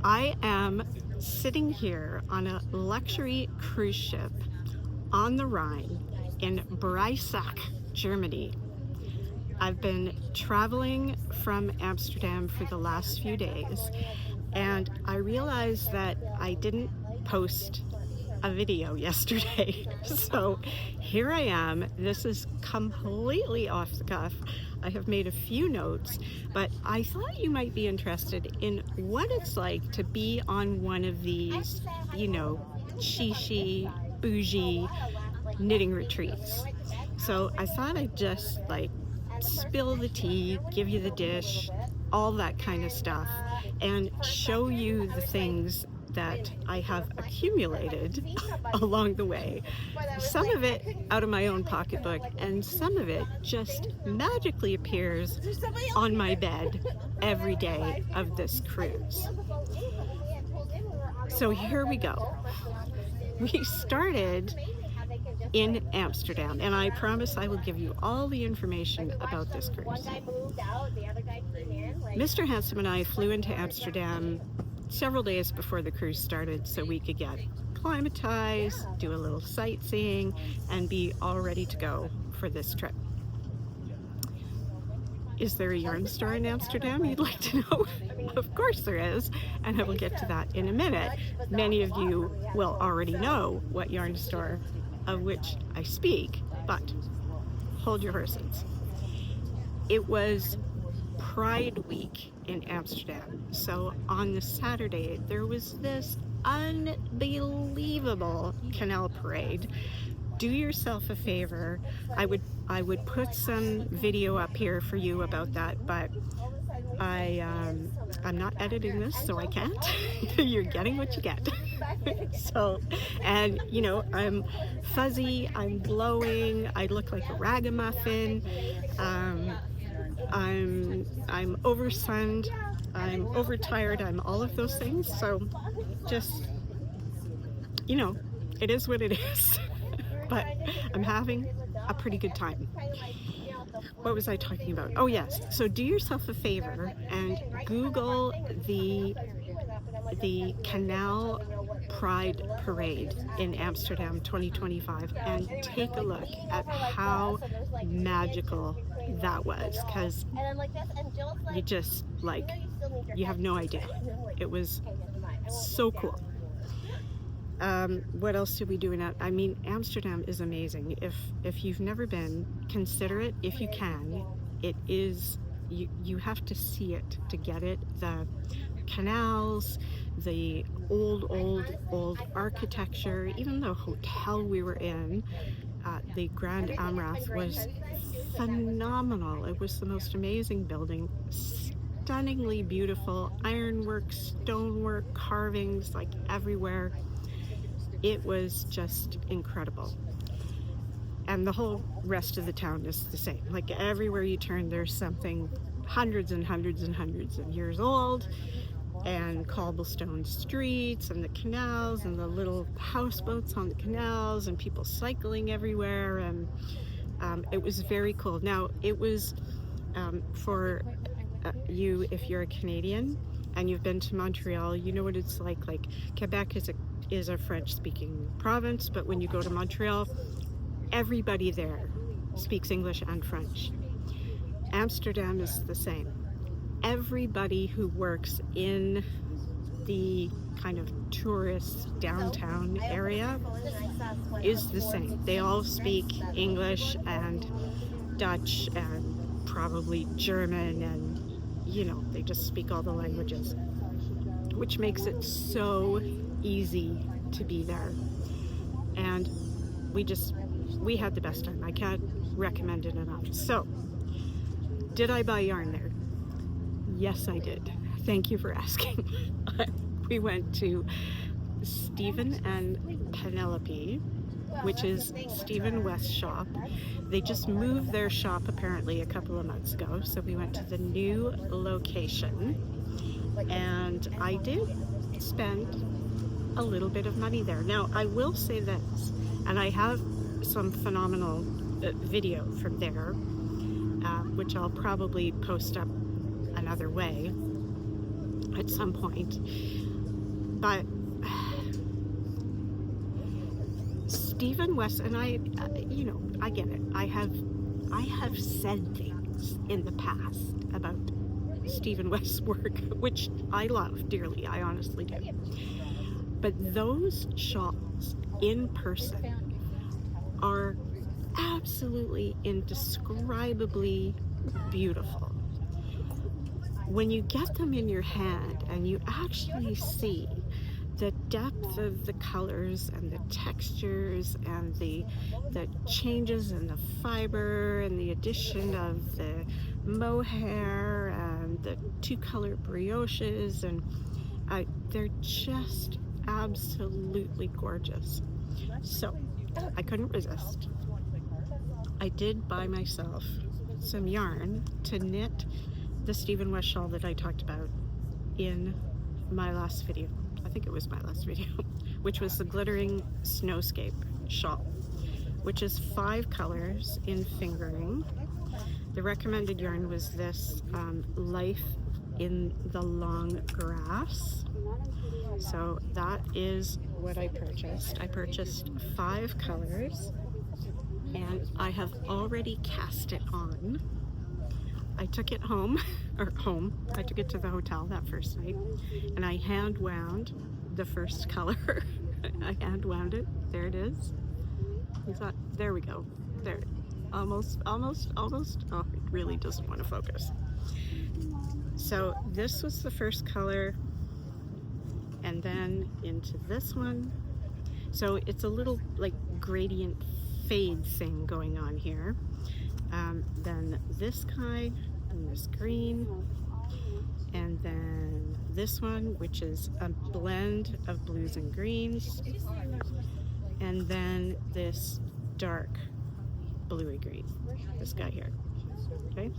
I am sitting here on a luxury cruise ship on the Rhine in Breisach, Germany. I've been traveling from Amsterdam for the last few days, and I realized that I didn't post a video yesterday. So here I am. This is completely off the cuff. I have made a few notes, but I thought you might be interested in what it's like to be on one of these, chic, bougie knitting retreats. So I thought I'd just spill the tea, give you the dish, all that kind of stuff, and show you the things that I have accumulated along the way. Some of it out of my own pocketbook, and some of it just magically appears on my bed every day of this cruise. So here we go. We started in Amsterdam, and I promise I will give you all the information about this cruise. Mr. Handsome and I flew into Amsterdam several days before the cruise started so we could get acclimatized, do a little sightseeing, and be all ready to go for this trip. Is there a yarn store in Amsterdam you'd like to know? Of course there is, and I will get to that in a minute. Many of you will already know what yarn store of which I speak, but hold your horses. It was Pride Week in Amsterdam, so on the Saturday there was this unbelievable canal parade. Do yourself a favor. I would put some video up here for you about that, but I'm not editing this, so I can't. You're getting what you get. So, and I'm fuzzy, I'm glowing, I look like a ragamuffin, I'm oversunned, I'm overtired, I'm all of those things. So just, it is what it is. But I'm having a pretty good time. What was I talking about? Oh yes, so do yourself a favor and Google the Canal Pride Parade in Amsterdam 2025 and take a look at how magical that was, because you just you have no idea. It was so cool. What else did we do in that? I mean, Amsterdam is amazing. If you've never been, consider it if you can. It is, you have to see it to get it. The canals, the old architecture, even the hotel we were in, the Grand Amrath, was phenomenal. It was the most amazing building, stunningly beautiful, ironwork, stonework, carvings everywhere. It was just incredible. And the whole rest of the town is the same. Everywhere you turn, there's something hundreds and hundreds and hundreds of years old, and cobblestone streets and the canals and the little houseboats on the canals and people cycling everywhere. And it was very cool. Now, it was for you, if you're a Canadian and you've been to Montreal, you know what it's like. Quebec is a French-speaking province, but when you go to Montreal, everybody there speaks English and French. Amsterdam is the same. Everybody who works in the kind of tourist downtown area is the same. They all speak English and Dutch and probably German, and they just speak all the languages, which makes it so easy to be there. And we had the best time. I can't recommend it enough. So, did I buy yarn there? Yes, I did. Thank you for asking. We went to Stephen and Penelope, which is Stephen West's shop. They just moved their shop apparently a couple of months ago, so we went to the new location, and I did spend a little bit of money there. Now, I will say this, and I have some phenomenal video from there, which I'll probably post up another way at some point. But Stephen West, and I, you know, I get it. I have said things in the past about Stephen West's work, which I love dearly. I honestly do. But those shawls in person are absolutely indescribably beautiful. When you get them in your hand and you actually see the depth of the colors and the textures and the changes in the fiber and the addition of the mohair and the two-color brioches, and they're just absolutely gorgeous. So I couldn't resist. I did buy myself some yarn to knit the Stephen West shawl that I talked about in my last video. I think it was my last video, which was the glittering snowscape shawl, which is 5 colors in fingering. The recommended yarn was this Life in the Long Grass. So that is what I purchased. I purchased 5 colors, and I have already cast it on. I took it home, I took it to the hotel that first night, and I hand wound the first color. I hand wound it. There it is. There we go. There. Almost. Oh, it really doesn't want to focus. So this was the first color, and then into this one. So it's a little like gradient fade thing going on here. Then this kind, and this green, and then this one, which is a blend of blues and greens, and then this dark bluey green, this guy here. Okay,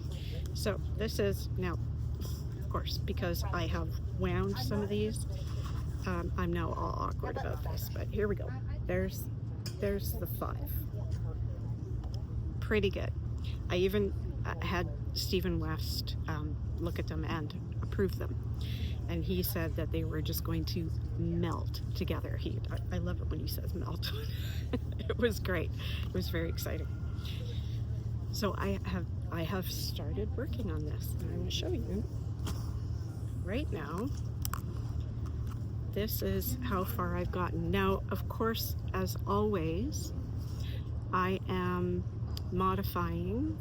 so this is now, of course, because I have wound some of these, I'm now all awkward about this, but here we go. There's the 5. Pretty good. I even had Stephen West look at them and approve them, and he said that they were just going to melt together. I love it when he says melt. It was great. It was very exciting. So I have started working on this, and I'm going to show you right now. This is how far I've gotten. Now, of course, as always, I am modifying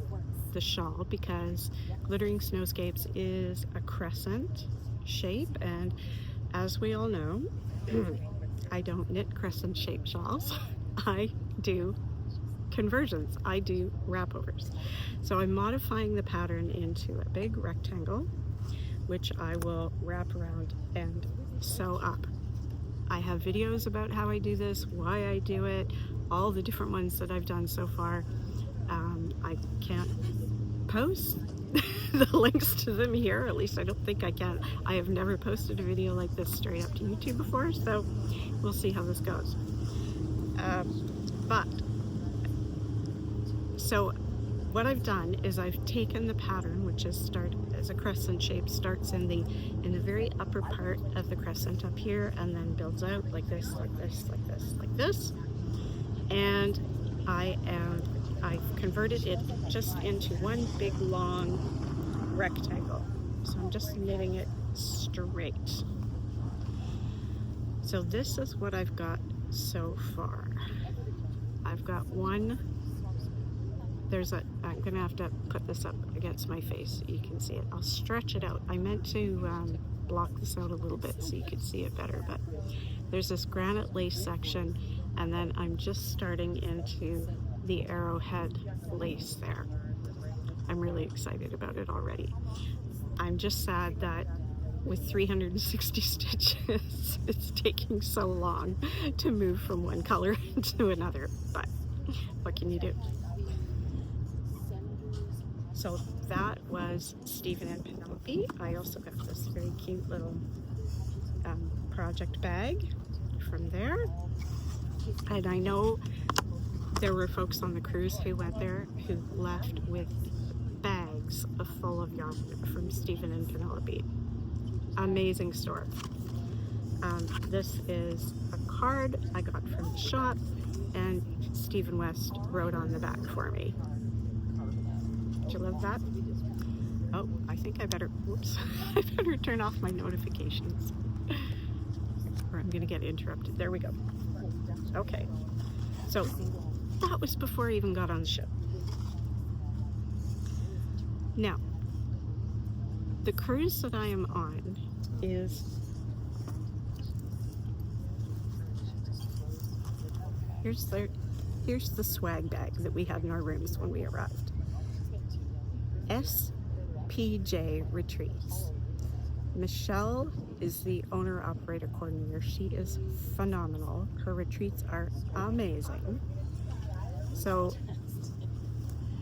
the shawl because Glittering Snowscapes is a crescent shape, and as we all know, I don't knit crescent shaped shawls. I do conversions. I do wrapovers. So I'm modifying the pattern into a big rectangle, which I will wrap around and sew up. I have videos about how I do this, why I do it, all the different ones that I've done so far. I can't post the links to them here, at least I don't think I can. I have never posted a video like this straight up to YouTube before, so we'll see how this goes. So what I've done is I've taken the pattern, which is as a crescent shape, starts in the very upper part of the crescent up here, and then builds out like this, like this, like this, like this, and I've converted it just into one big long rectangle. So I'm just knitting it straight. So this is what I've got so far. I've got one. I'm gonna have to put this up against my face so you can see it. I'll stretch it out. I meant to block this out a little bit so you could see it better, but there's this granite lace section, and then I'm just starting into the arrowhead lace there. I'm really excited about it already. I'm just sad that with 360 stitches, it's taking so long to move from one color to another, but what can you do? So that was Stephen and Penelope. I also got this very cute little project bag from there. And I know there were folks on the cruise who went there who left with bags full of yarn from Stephen and Penelope. Amazing store. This is a card I got from the shop, and Stephen West wrote on the back for me. Did you love that? Oh, I think I better, whoops, I better turn off my notifications or I'm gonna get interrupted. There we go. Okay, so that was before I even got on the ship. Now, the cruise that I am on is, here's the swag bag that we had in our rooms when we arrived. SPJ Retreats. Michelle is the owner-operator coordinator. She is phenomenal. Her retreats are amazing. So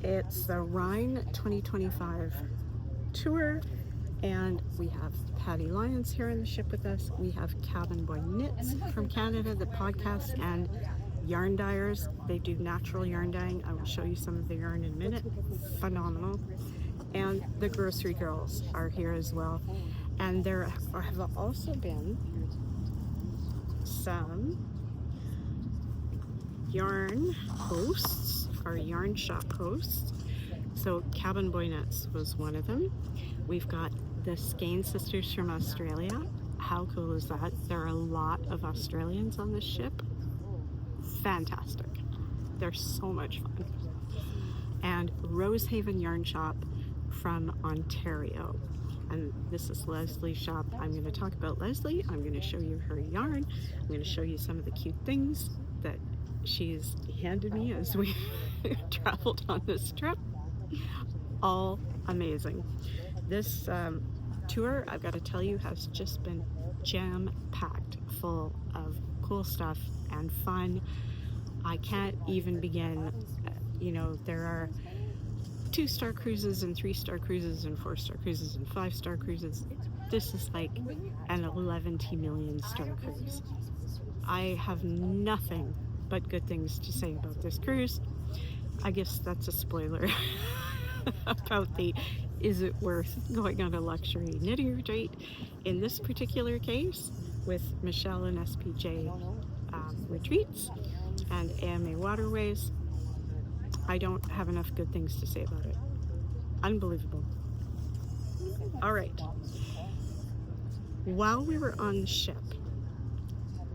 it's the Rhine 2025 tour, and we have Patty Lyons here on the ship with us. We have Cabin Boy Knits from Canada, the podcast, and yarn dyers. They do natural yarn dyeing. I will show you some of the yarn in a minute. Phenomenal. And the grocery girls are here as well. And there have also been some yarn hosts, or yarn shop hosts. So Cabin Boy Knits was one of them. We've got the Skein sisters from Australia. How cool is that? There are a lot of Australians on this ship. Fantastic. They're so much fun. And Rosehaven Yarn Shop from Ontario. And this is Leslie's shop. I'm going to talk about Leslie. I'm going to show you her yarn. I'm going to show you some of the cute things that she's handed me as we traveled on this trip. All amazing. This tour, I've got to tell you, has just been jam-packed full of cool stuff and fun. I can't even begin. You know, there are 2-star cruises and 3-star cruises and 4-star cruises and 5-star cruises. This is like an 11 million star cruise. I have nothing but good things to say about this cruise. I guess that's a spoiler about the is it worth going on a luxury knitting retreat. In this particular case, with Michelle and SPJ Retreats and AMA Waterways, I don't have enough good things to say about it. Unbelievable. All right. While we were on the ship,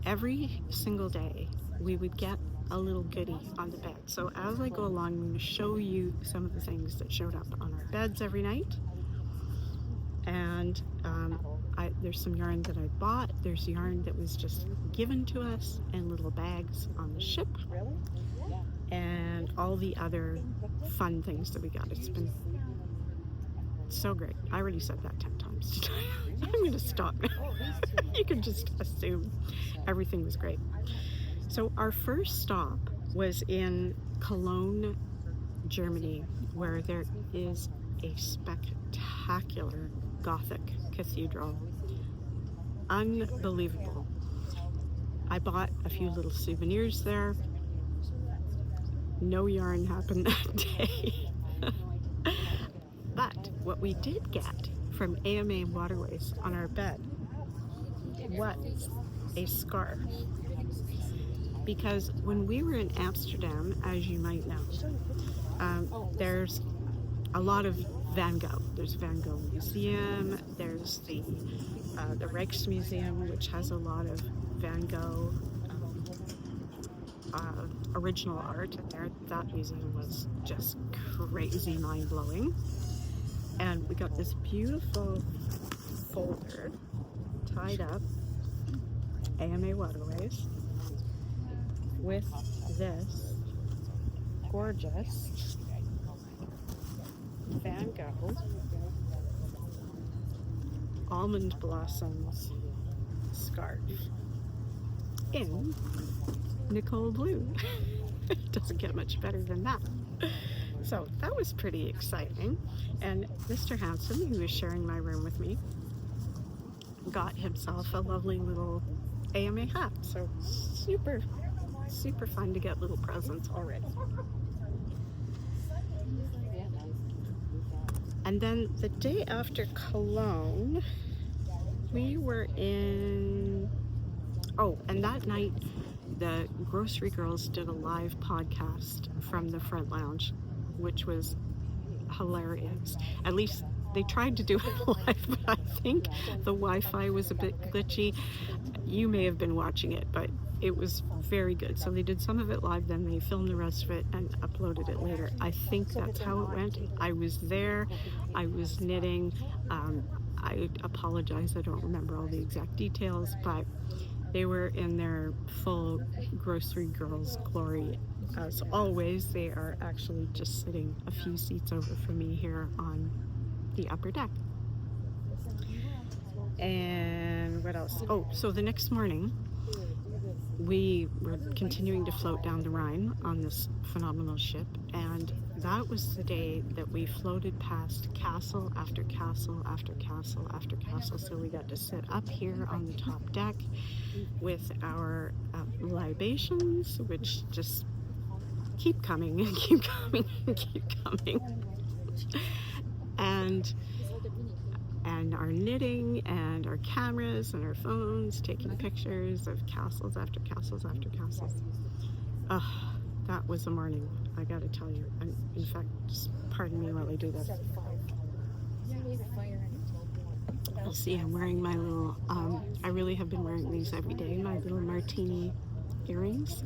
every single day we would get a little goodie on the bed. So as I go along, I'm going to show you some of the things that showed up on our beds every night. And there's some yarn that I bought. There's yarn that was just given to us in little bags on the ship. And all the other fun things that we got. It's been so great. I already said that 10 times today. I'm going to stop now. You can just assume everything was great. So our first stop was in Cologne, Germany, where there is a spectacular Gothic cathedral. Unbelievable. I bought a few little souvenirs there. No yarn happened that day. But what we did get from AMA Waterways on our bed was a scarf. Because when we were in Amsterdam, as you might know, there's a lot of Van Gogh. There's Van Gogh Museum, there's the Rijksmuseum, which has a lot of Van Gogh original art in there. That museum was just crazy mind-blowing. And we got this beautiful folder tied up, AMA Waterways, with this gorgeous Van Gogh almond blossoms scarf in Nicole Blue. It doesn't get much better than that. So that was pretty exciting. And Mr. Hanson, who was sharing my room with me, got himself a lovely little AMA hat. So super, super fun to get little presents already. And then the day after Cologne, we were in Oh, and that night, the Grocery Girls did a live podcast from the front lounge, which was hilarious. At least they tried to do it live, but I think the Wi-Fi was a bit glitchy. You may have been watching it, but it was very good. So they did some of it live, then they filmed the rest of it and uploaded it later. I think that's how it went. I was there, I was knitting. I apologize, I don't remember all the exact details, but they were in their full Grocery Girls glory. As always, they are actually just sitting a few seats over from me here on the upper deck. And what else? Oh, so the next morning, we were continuing to float down the Rhine on this phenomenal ship, and that was the day that we floated past castle after castle after castle after castle. So we got to sit up here on the top deck with our libations, which just keep coming and keep coming and keep coming. And our knitting and our cameras and our phones, taking pictures of castles after castles after castles. That was a morning, I gotta tell you. And in fact, just pardon me while I do this. You'll see I'm wearing my little, I really have been wearing these every day, my little martini earrings.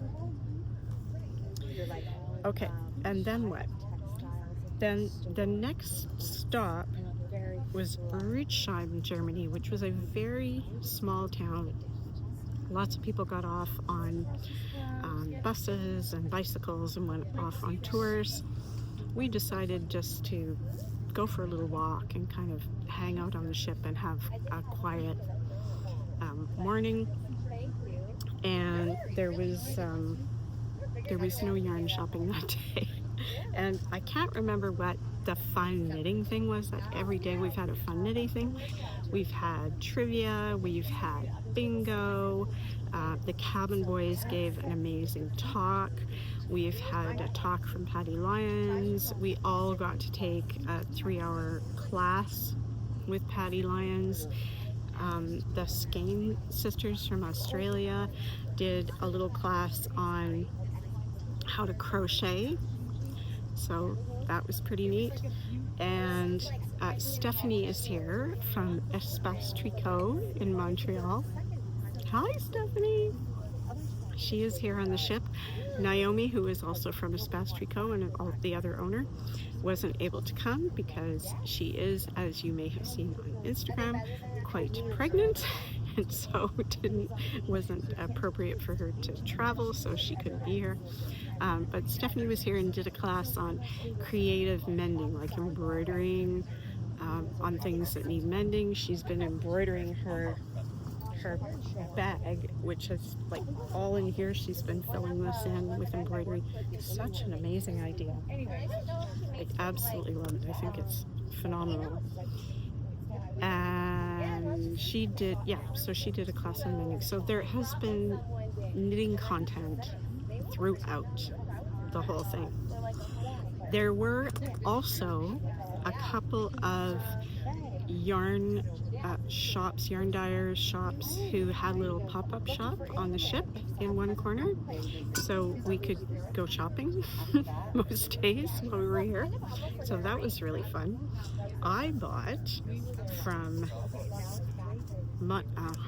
Okay, and then what? Then the next stop was Rüdesheim, Germany, which was a very small town. Lots of people got off on buses and bicycles and went off on tours. We decided just to go for a little walk and kind of hang out on the ship and have a quiet morning. And there was no yarn shopping that day. And I can't remember what the fun knitting thing was. That every day we've had a fun knitting thing. We've had trivia, we've had bingo, the cabin boys gave an amazing talk. We've had a talk from Patty Lyons. We all got to take a 3-hour class with Patty Lyons. The Skane sisters from Australia did a little class on how to crochet. So that was pretty neat. And Stephanie is here from Espace Tricot in Montreal. Hi, Stephanie. She is here on the ship. Naomi, who is also from Espace Tricot and the other owner, wasn't able to come because she is, as you may have seen on Instagram, quite pregnant. And so it wasn't appropriate for her to travel, so she couldn't be here. But Stephanie was here and did a class on creative mending, like embroidering on things that need mending. She's been embroidering her bag, which is like all in here. She's been filling this in with embroidery. Such an amazing idea. I absolutely love it. I think it's phenomenal. And she did, so she did a class on knitting. So there has been knitting content throughout the whole thing. There were also a couple of yarn shops, yarn dyers shops, who had a little pop-up shop on the ship in one corner, so we could go shopping most days while we were here. So that was really fun. I bought from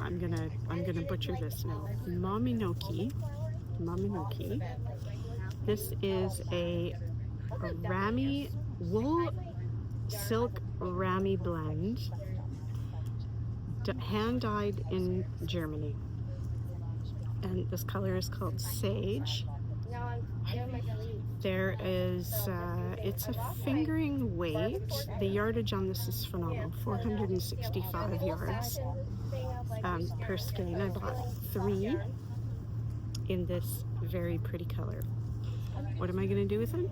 I'm gonna butcher this now. Maminoki. This is a Rami wool silk Rami blend, hand dyed in Germany, and this color is called Sage. There is it's a fingering weight. The yardage on this is phenomenal, 465 yards per skein. I bought 3 in this very pretty color. What am I going to do with it?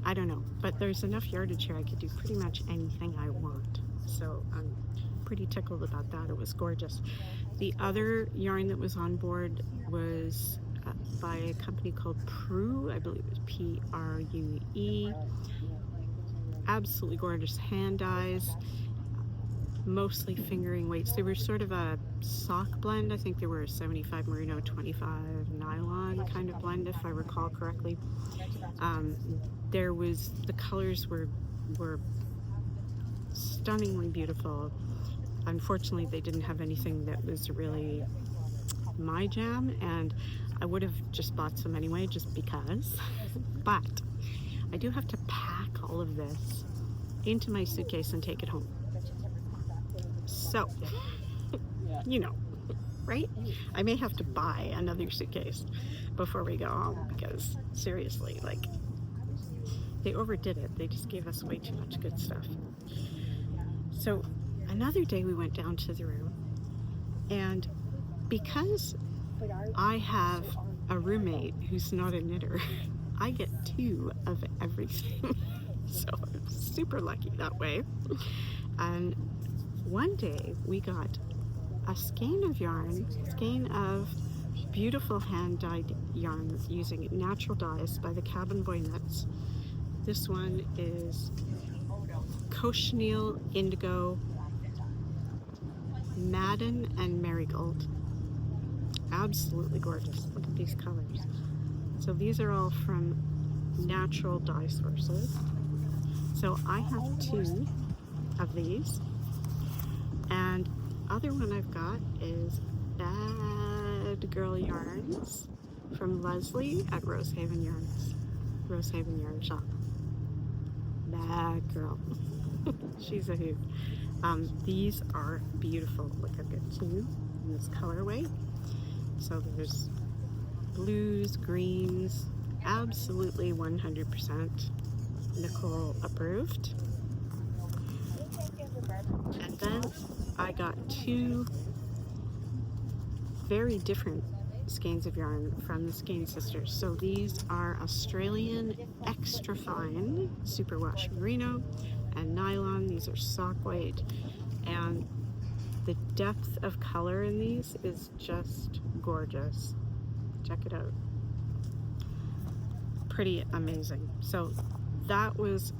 I don't know, but there's enough yardage here I could do pretty much anything I want. So I'm pretty tickled about that. It was gorgeous. The other yarn that was on board was by a company called Prue. I believe it was Prue. Absolutely gorgeous hand dyes. mostly fingering weights. They were sort of a sock blend. I think they were a 75 merino, 25 nylon kind of blend, if I recall correctly. The colors were stunningly beautiful. Unfortunately, they didn't have anything that was really my jam, and I would have just bought some anyway, just because. But I do have to pack all of this into my suitcase and take it home. So, you know, right? I may have to buy another suitcase before we go home, because seriously, like, they overdid it. They just gave us way too much good stuff. So another day we went down to the room, and because I have a roommate who's not a knitter, I get 2 of everything. So I'm super lucky that way. And one day we got a skein of yarn, skein of beautiful hand-dyed yarn using natural dyes by the Cabin Boy Knits. This one is cochineal, indigo, madden, and marigold. Absolutely gorgeous. Look at these colors. So these are all from natural dye sources. So I have 2 of these, and other one I've got is Bad Girl Yarns from Leslie at Rosehaven Yarn Shop. Bad girl. She's a hoot. These are beautiful. Look, I've got 2 in this colorway. So there's blues, greens, absolutely 100% Nicole approved. And then I got 2 very different skeins of yarn from the Skein Sisters. So these are Australian extra fine superwash merino and nylon. These are sock white, and the depth of color in these is just gorgeous. Check it out. Pretty amazing. So that was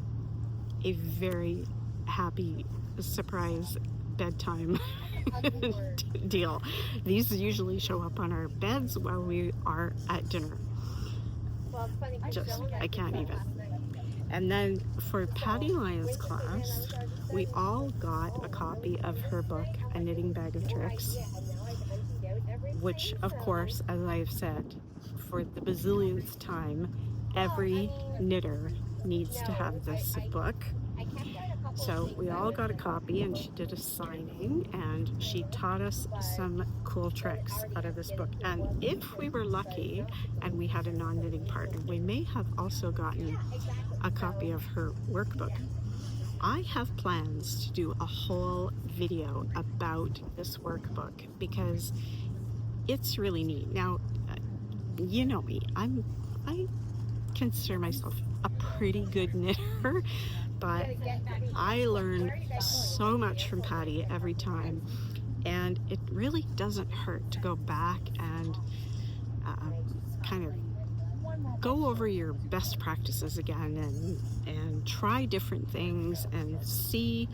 a very happy surprise bedtime deal. These usually show up on our beds while we are at dinner. Just, I can't even. And then for Patty Lyon's class, we all got a copy of her book, A Knitting Bag of Tricks, which, of course, as I've said, for the bazillionth time, every knitter needs to have this book. So we all got a copy, and she did a signing, and she taught us some cool tricks out of this book. And if we were lucky and we had a non-knitting partner, we may have also gotten a copy of her workbook. I have plans to do a whole video about this workbook because it's really neat. Now, you know me, I consider myself a pretty good knitter, but I learn so much from Patty every time, and it really doesn't hurt to go back and kind of go over your best practices again and try different things and see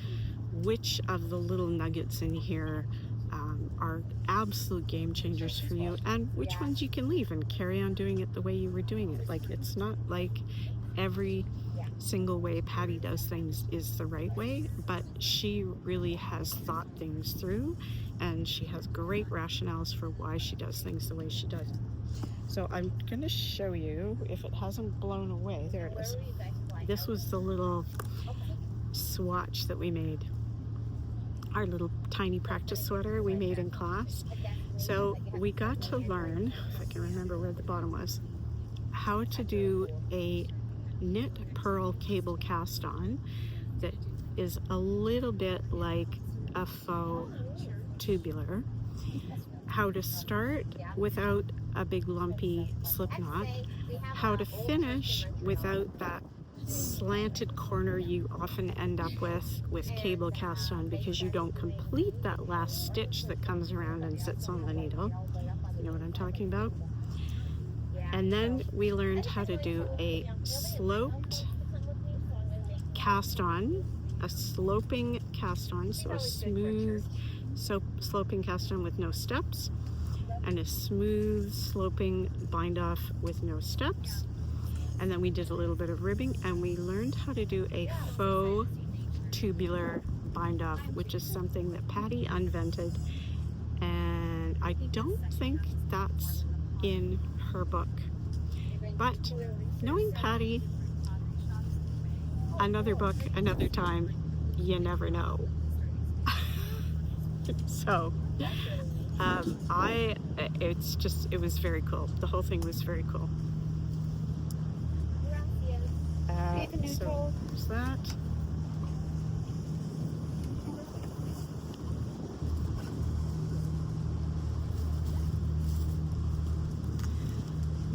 which of the little nuggets in here are absolute game changers for you, and which ones you can leave and carry on doing it the way you were doing it. Like, it's not like every single way Patty does things is the right way, but she really has thought things through, and she has great rationales for why she does things the way she does. So I'm going to show you, if it hasn't blown away. There it is. This was the little swatch that we made. Our little tiny practice sweater we made in class. So we got to learn, if I can remember where the bottom was, how to do a knit purl cable cast on that is a little bit like a faux tubular, how to start without a big lumpy slip knot, how to finish without that slanted corner you often end up with cable cast on because you don't complete that last stitch that comes around and sits on the needle. You know what I'm talking about? And then we learned how to do a sloped cast on a sloping cast on, so a smooth sloping cast on with no steps, and a smooth sloping bind off with no steps. And then we did a little bit of ribbing, and we learned how to do a faux tubular bind off, which is something that Patty invented, and I don't think that's in her book. But knowing Patty, another book, another time, you never know. So it was very cool. The whole thing was very cool. So there's that.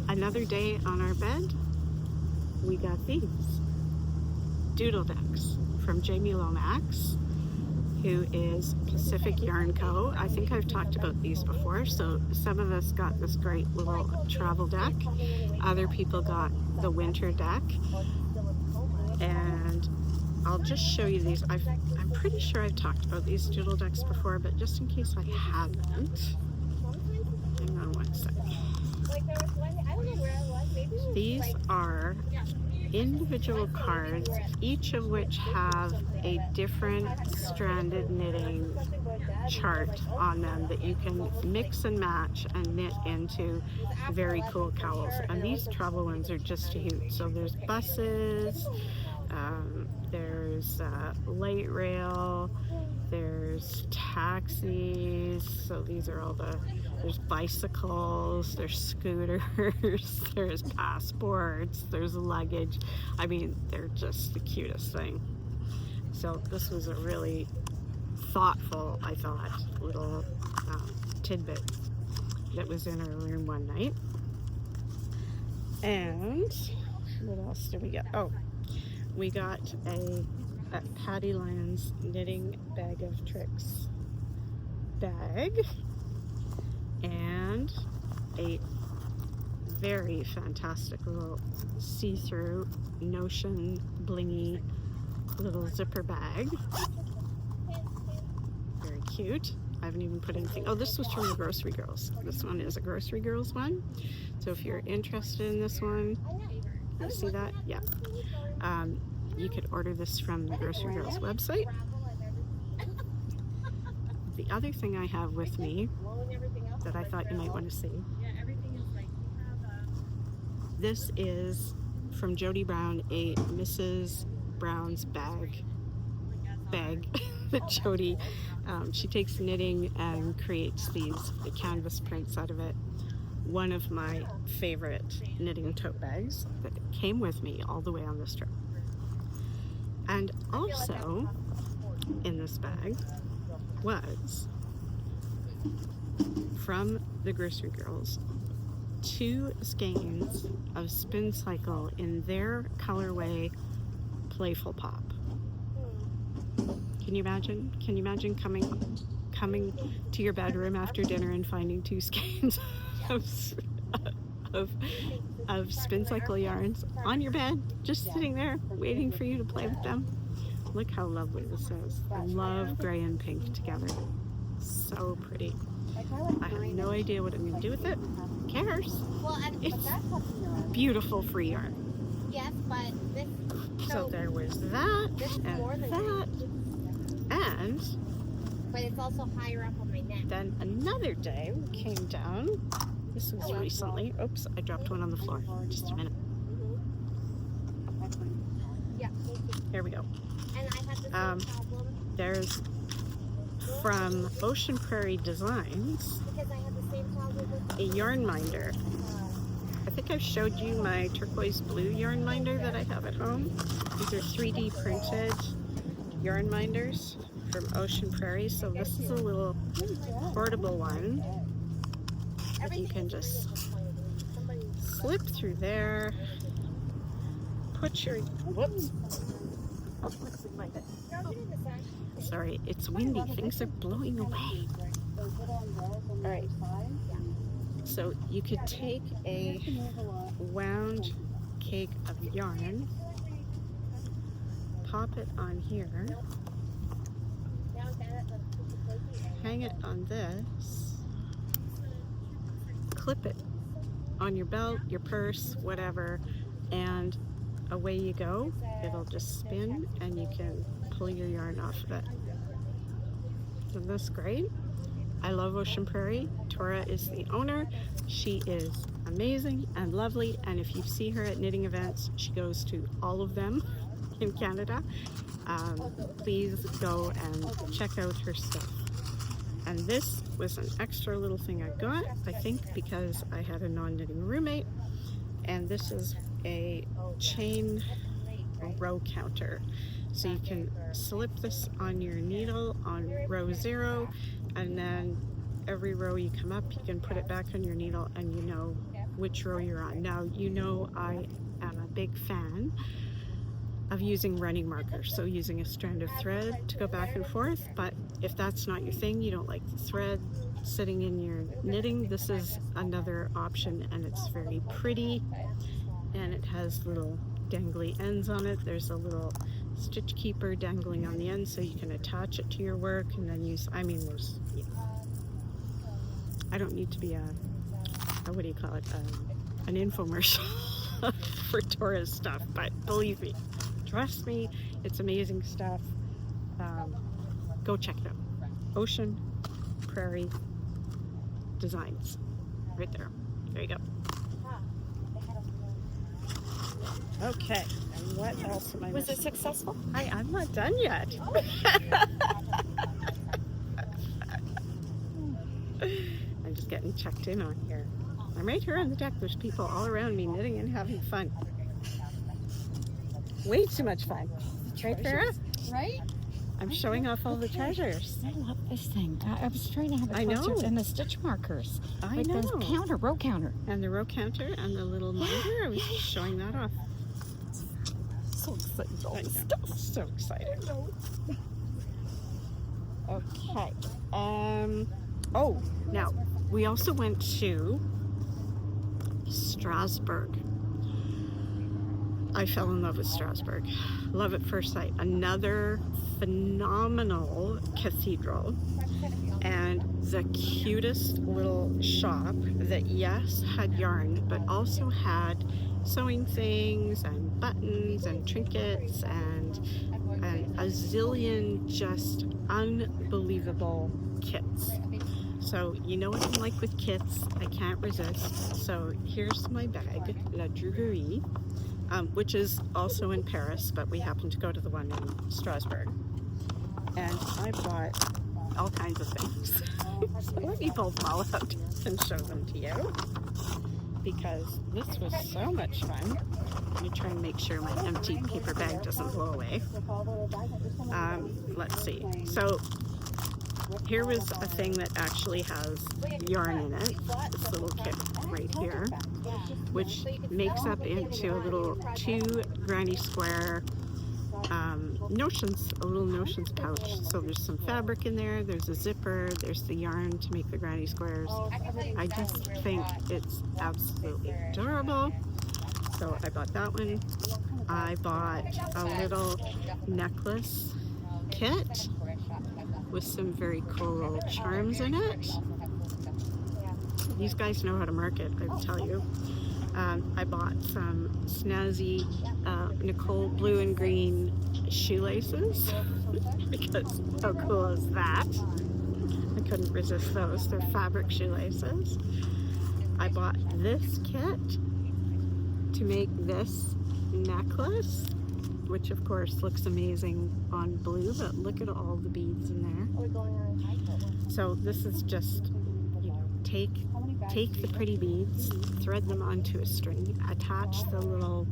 Another day on our bed, we got these doodle decks from Jamie Lomax, who is Pacific Yarn Co. I think I've talked about these before. So some of us got this great little travel deck. Other people got the winter deck. And I'll just show you these. I'm pretty sure I've talked about these doodle decks before, but just in case I haven't, hang on one second. These are individual cards, each of which have a different stranded knitting chart on them that you can mix and match and knit into very cool cowls. And these travel ones are just a hoot. So there's buses, there's light rail, there's taxis, so these are all there's bicycles, there's scooters, there's passports, there's luggage. I mean, they're just the cutest thing. So this was a really thoughtful, I thought, little tidbit that was in our room one night. And what else did we get? Oh, we got a Patty Lyons Knitting Bag of Tricks bag and a very fantastic little see-through Notion blingy little zipper bag. Very cute. I haven't even put anything. Oh, this was from the Grocery Girls. This one is a Grocery Girls one. So if you're interested in this one, you see that? Yeah. You could order this from the Grocery Girls website. The other thing I have with me that I thought you might want to see. This is from Jody Brown, a Mrs. Brown's bag that Jody, she takes knitting and creates the canvas prints out of it. One of my favorite knitting tote bags that came with me all the way on this trip. And also in this bag was, from the Grocery Girls, 2 skeins of Spin Cycle in their colorway Playful Pop. Can you imagine? Can you imagine coming to your bedroom after dinner and finding 2 skeins of Spin Cycle yarns on your bed, just sitting there waiting for you to play with them? Look how lovely this is. I love gray and pink together. So pretty. I have no idea what I'm going to do with it. Who cares? It's beautiful free yarn. Yes, but this... So there was that, and that, and... But it's also higher up on my neck. Then another day we came down. This was recently. Oops, I dropped one on the floor. Just a minute. Yeah. Here we go. And I had the same problem. There's from Ocean Prairie Designs, Because I had the same problem with a yarn minder. I think I've showed you my turquoise blue yarn minder that I have at home. These are 3D printed yarn minders from Ocean Prairie. So this is a little portable one that you can just slip through there, put your, whoops, sorry, it's windy, things are blowing away. All right, so you could take a wound cake of yarn, pop it on here, hang it on this, clip it on your belt, your purse, whatever, and away you go. It'll just spin and you can pull your yarn off of it. Isn't this great? I love Ocean Prairie. Tora is the owner. She is amazing and lovely, and if you see her at knitting events, she goes to all of them in Canada. Please go and check out her stuff. And this was an extra little thing I got, I think because I had a non-knitting roommate, and this is a chain row counter. So you can slip this on your needle on row 0, and then every row you come up, you can put it back on your needle and you know which row you're on. Now, you know I am a big fan of using running markers, so using a strand of thread to go back and forth, but if that's not your thing, you don't like the thread sitting in your knitting, this is another option, and it's very pretty, and it has little dangly ends on it. There's a little stitch keeper dangling on the end so you can attach it to your work and then use, I mean, there's, yeah. I don't need to be a what do you call it, an infomercial for Tora's stuff, but believe me, trust me, it's amazing stuff. Go check it out. Ocean Prairie Designs, right there. There you go. Okay, and what else am I Was missing? it successful? I'm not done yet. I'm just getting checked in on here. I'm right here on the deck. There's people all around me knitting and having fun. Way too much fun. Right, Farrah? Right? I'm showing off all the treasures. I love this thing. I was trying to have I the know. posters and the stitch markers. I Like know. the counter, row counter. And the row counter and the little monitor. I was just showing that off. So excited. All I this know. stuff. So excited. Okay. Oh, now we also went to Strasbourg. I fell in love with Strasbourg. Love at first sight. Another phenomenal cathedral, and the cutest little shop that, yes, had yarn, but also had sewing things and buttons and trinkets and a zillion just unbelievable kits. So you know what I'm like with kits, I can't resist. So here's my bag, La Droguerie, which is also in Paris, but we happened to go to the one in Strasbourg. And I bought all kinds of things. So let me pull them all out and show them to you, because this was so much fun. Let me try and make sure my empty paper bag doesn't blow away. Let's see. So here was a thing that actually has yarn in it, this little kit right here, which makes up into a little 2 granny square notions, a little notions pouch. So there's some fabric in there, there's a zipper, there's the yarn to make the granny squares. I just think it's absolutely adorable. So I bought that one. I bought a little necklace kit with some very cool little charms in it. These guys know how to market, I tell you. I bought some snazzy Nicole blue and green shoelaces because how cool is that? I couldn't resist those. They're fabric shoelaces. I bought this kit to make this necklace, which of course looks amazing on blue, but look at all the beads in there. So this is just, you know, take the pretty beads, thread them onto a string, attach the little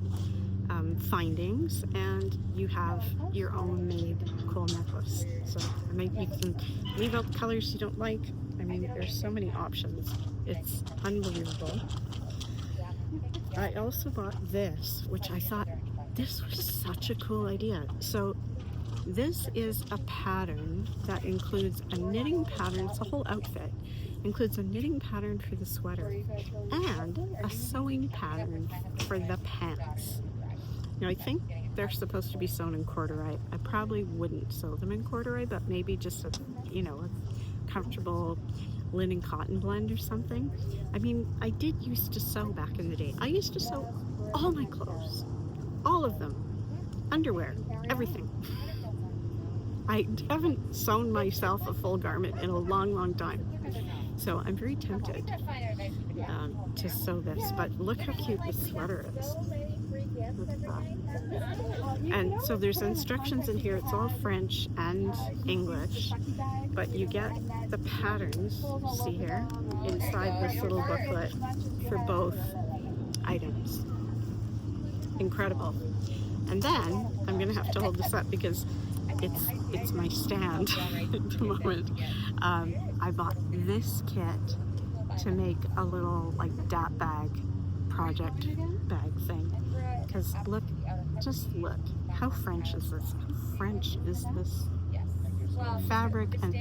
findings, and you have your own made cool necklace. So I mean, you can leave out the colors you don't like. I mean, there's so many options. It's unbelievable. I also bought this, which I thought this was such a cool idea. So this is a pattern that includes a knitting pattern. It's a whole outfit. Includes a knitting pattern for the sweater and a sewing pattern for the pants. Now I think they're supposed to be sewn in corduroy. I probably wouldn't sew them in corduroy, but maybe just a comfortable linen cotton blend or something. I mean, I did used to sew back in the day. I used to sew all my clothes, all of them, underwear, everything. I haven't sewn myself a full garment in a long, long time. So I'm very tempted to sew this, but look how cute this sweater is. Look at that. And so there's instructions in here. It's all French and English, but you get the patterns, see here, inside this little booklet for both items. Incredible. And then I'm gonna have to hold this up because it's my stand at the moment. I bought this kit to make a little like DAP bag, project bag thing. Because look, just look, how French is this? How French is this fabric? And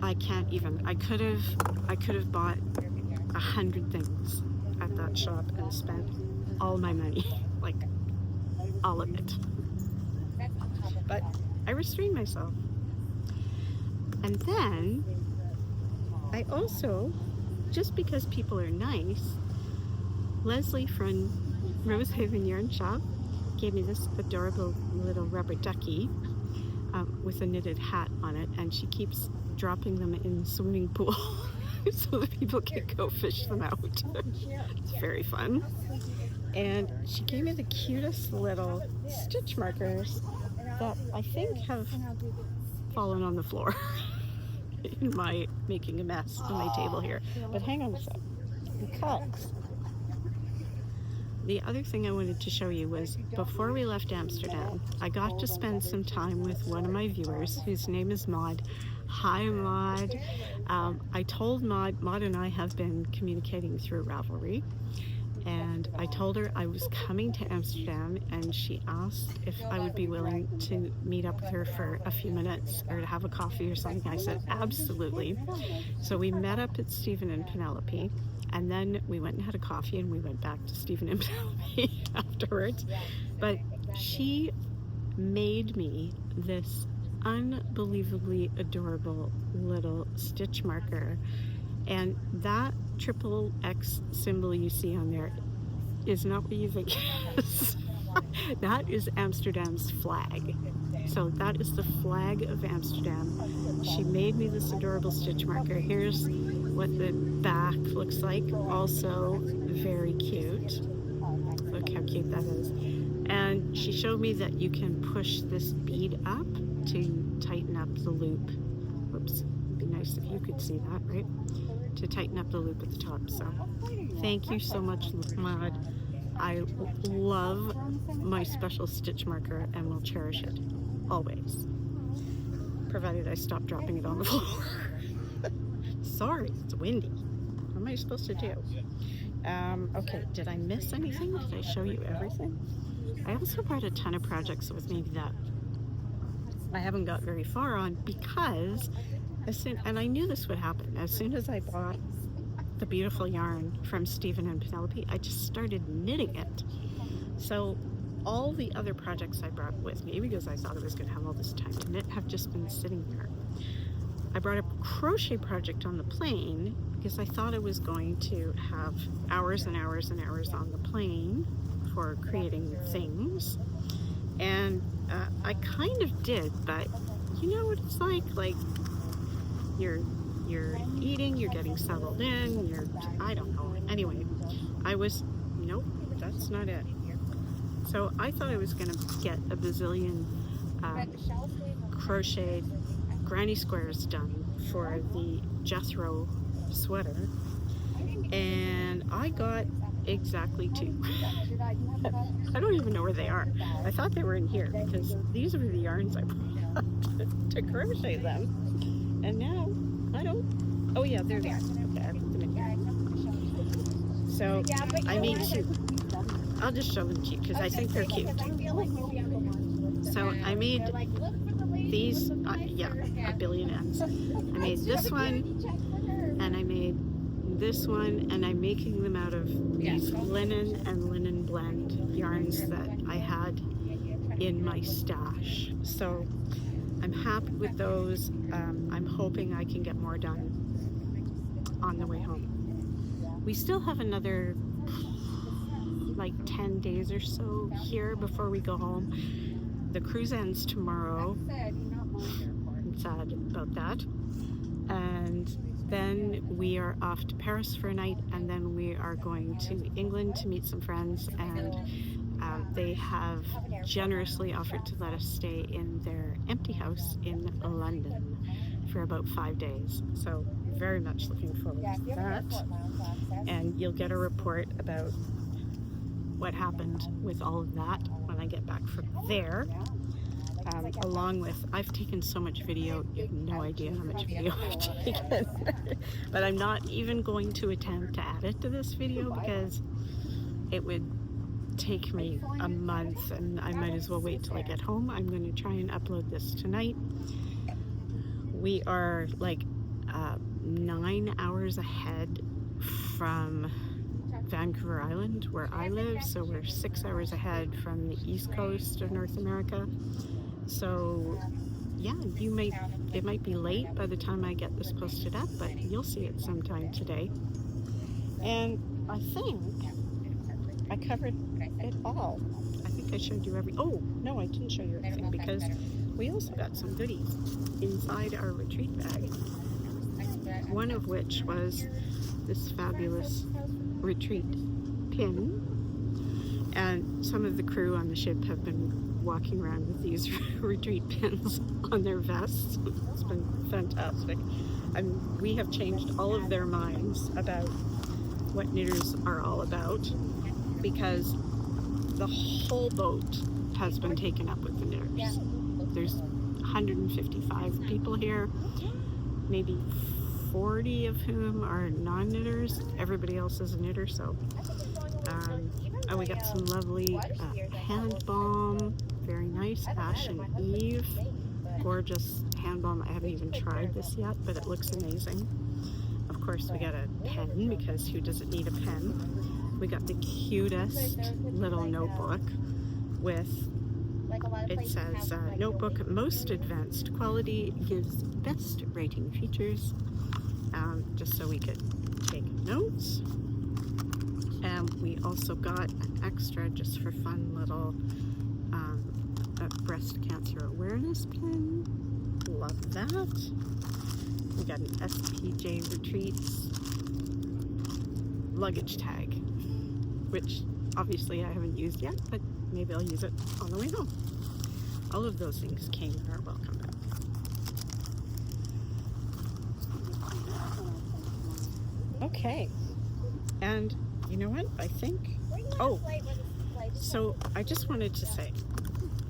I can't even. I could have bought 100 things at that shop and spent all my money, like all of it. But I restrained myself. And then I also, just because people are nice, Leslie from Rosehaven Yarn Shop gave me this adorable little rubber ducky with a knitted hat on it, and she keeps dropping them in the swimming pool so that people can go fish them out. It's very fun. And she gave me the cutest little stitch markers that I think have fallen on the floor in my making a mess on my table here. But hang on a sec. Because the other thing I wanted to show you was before we left Amsterdam, I got to spend some time with one of my viewers whose name is Maud. Hi, Maud. I told Maud and I have been communicating through Ravelry. And I told her I was coming to Amsterdam, and she asked if I would be willing to meet up with her for a few minutes or to have a coffee or something. I said, absolutely. So we met up at Stephen and Penelope, and then we went and had a coffee, and we went back to Stephen and Penelope afterwards. But she made me this unbelievably adorable little stitch marker. And that triple X symbol you see on there is not what you think it is. That is Amsterdam's flag. So that is the flag of Amsterdam. She made me this adorable stitch marker. Here's what the back looks like. Also very cute. Look how cute that is. And she showed me that you can push this bead up to tighten up the loop. Whoops, it'd be nice if you could see that, right? To tighten up the loop at the top. So thank you so much, Maud. I love my special stitch marker and will cherish it always, provided I stop dropping it on the floor. Sorry, it's windy. What am I supposed to do? Okay, did I miss anything? Did I show you everything? I also brought a ton of projects with me that I haven't got very far on because and I knew this would happen. As soon as I bought the beautiful yarn from Stephen and Penelope, I just started knitting it. So all the other projects I brought with me, because I thought I was going to have all this time to knit, have just been sitting there. I brought a crochet project on the plane because I thought I was going to have hours and hours and hours on the plane for creating things. And I kind of did, but you know what it's like you're eating, you're getting settled in, I don't know. Anyway, nope, that's not it. So I thought I was gonna get a bazillion crocheted granny squares done for the Jethro sweater, and I got exactly 2. I don't even know where they are. I thought they were in here because these were the yarns I brought to crochet them. And now, I don't, oh yeah, they're there. Okay, I put them in here. So, I made 2. I'll just show them to you because I think they're cute. So, I made these, yeah, a billion ends. I made this one, and I made this one, and I'm making them out of these linen and linen blend yarns that I had in my stash. So I'm happy with those. I'm hoping I can get more done on the way home. We still have another like 10 days or so here before we go home. The cruise ends tomorrow. I'm sad about that. And then we are off to Paris for a night, and then we are going to England to meet some friends, and they have generously offered to let us stay in their empty house in London for about 5 days. So very much looking forward to that. And you'll get a report about what happened with all of that when I get back from there. Along with, I've taken so much video, you have no idea how much video I've taken. But I'm not even going to attempt to add it to this video because it would take me a month and I might as well wait till I get home. I'm going to try and upload this tonight. We are like 9 hours ahead from Vancouver Island where I live, so we're 6 hours ahead from the east coast of North America. So yeah, it might be late by the time I get this posted up, but you'll see it sometime today. And I think I covered it all. I think I showed you oh no, I didn't show you everything because we also got some goodies inside our retreat bag. One of which was this fabulous retreat pin, and some of the crew on the ship have been walking around with these retreat pins on their vests. It's been fantastic. We have changed all of their minds about what knitters are all about because the whole boat has been taken up with the knitters. There's 155 people here, maybe 40 of whom are non-knitters. Everybody else is a knitter, so we got some lovely hand balm, very nice, Ash and Eve, gorgeous hand balm. I haven't even tried this yet, but it looks amazing. Of course, we got a pen because who doesn't need a pen? We got the cutest little notebook with, it says, notebook most advanced quality, gives best writing features, just so we could take notes. And we also got an extra, just for fun, little a breast cancer awareness pin. Love that. We got an SPJ Retreats luggage tag, which obviously I haven't used yet, but maybe I'll use it on the way home. All of those things came in our welcome bag. Okay, and you know what? I think, so I just wanted to say,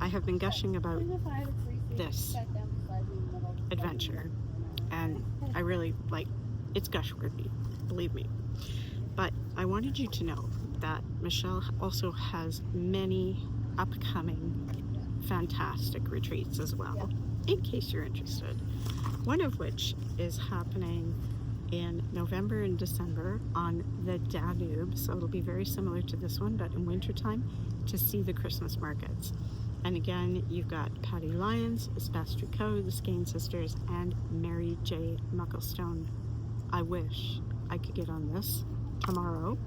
I have been gushing about this adventure, and I really it's gush worthy, believe me. But I wanted you to know that Michelle also has many upcoming fantastic retreats as well, in case you're interested. One of which is happening in November and December on the Danube, so it'll be very similar to this one, but in wintertime, to see the Christmas markets. And again, you've got Patty Lyons, Espace Tricot, the Skane Sisters, and Mary J. Mucklestone. I wish I could get on this tomorrow.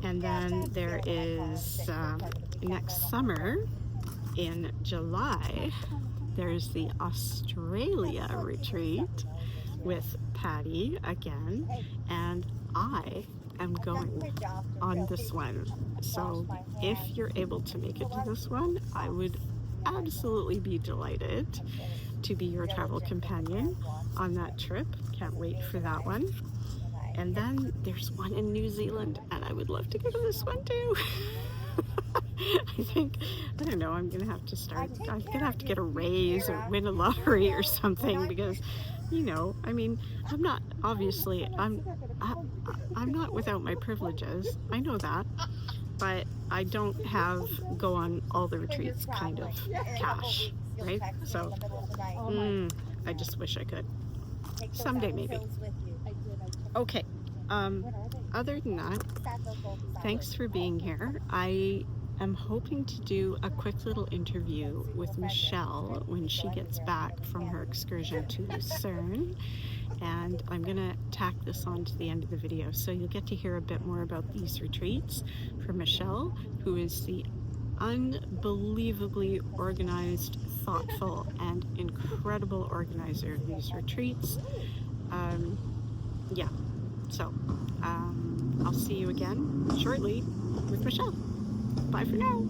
And then there is next summer in July, there's the Australia retreat with Patty again, and I am going on this one. So if you're able to make it to this one, I would absolutely be delighted to be your travel companion on that trip. Can't wait for that one. And then there's one in New Zealand, and I would love to go to this one too. I think, I don't know, I'm gonna have to start, I'm gonna have to get a raise or win a lottery or something, because, you know, I mean, I'm not, obviously, I'm not without my privileges, I know that, but I don't have go on all the retreats kind of cash, right? So, I just wish I could. Someday maybe. Okay, Other than that, thanks for being here. I am hoping to do a quick little interview with Michelle when she gets back from her excursion to Lucerne, and I'm gonna tack this on to the end of the video, so you'll get to hear a bit more about these retreats from Michelle, who is the unbelievably organized, thoughtful, and incredible organizer of these retreats. Yeah, so I'll see you again shortly with Michelle. Bye for now.